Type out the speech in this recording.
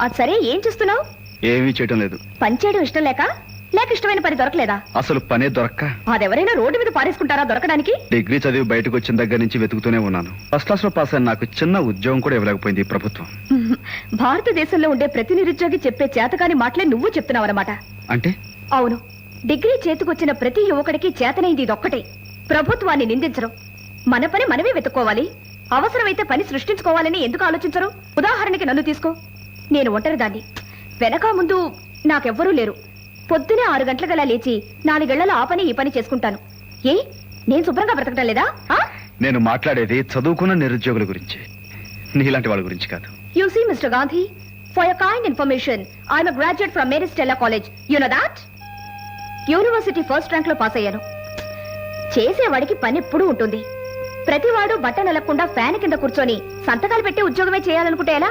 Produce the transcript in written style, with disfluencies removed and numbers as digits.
అది సరే, ఏం చేస్తున్నావు? ఏమీ చేయటం లేదు. పని చేయడం ఇష్టం లేక ఇష్టమైన పని దొరకలేదా? అసలు పనే దొరక్క. అదెవరైనా రోడ్డు మీద పారేసుకుంటారా దొరకడానికి? డిగ్రీ చదివి బయటకు వచ్చిన దగ్గర నుంచి వెతుకుతూనే ఉన్నాను. ఫస్ట్ క్లాస్ లో పాస్ అయిన నాకు చిన్న ఉద్యోగం కూడా ఇవ్వలేకపోయింది ప్రభుత్వం. భారతదేశంలో ఉండే ప్రతి నిరుద్యోగి చెప్పే చేతకాని మాటలే నువ్వు చెప్తున్నావన్నమాట. అంటే? అవును, డిగ్రీ చేతికొచ్చిన ప్రతి యువకుడికి చేతనైంది ఇదొక్కటే. ప్రభుత్వాన్ని నిందించరు. మన పని మనమే వెతుక్కోవాలి. అవసరమైతే పని సృష్టించుకోవాలని ఎందుకు ఆలోచించరు? ఉదాహరణకి నన్ను తీసుకో. నేను ఒంటరిదాన్ని. వెనక ముందు నాకెవ్వరూ లేరు. పొద్దునే 6 గంటలకలా లేచి 4 గళ్లలో ఆ పని ఈ పని చేసుకుంటాను. ఏ, నేను శుభ్రంగా బ్రతకటం లేదా? నేను మాట్లాడేది చదువుకున్న నిరుద్యోగుల గురించి, నీలాంటి వాళ్ళ గురించి కాదు. You see, Mr. Gandhi, for your kind information, I'm a graduate from Mary Stella College. You know that? University first rank లో పాస్ అయ్యాను. చేసేవాడికి పని ఎప్పుడూ ఉంటుంది. ప్రతివాడు బట్ట నలగకుండా ఫ్యాన్ కింద కూర్చొని సంతకాలు పెట్టి ఉద్యోగమే చేయాలనుకుంటే ఎలా?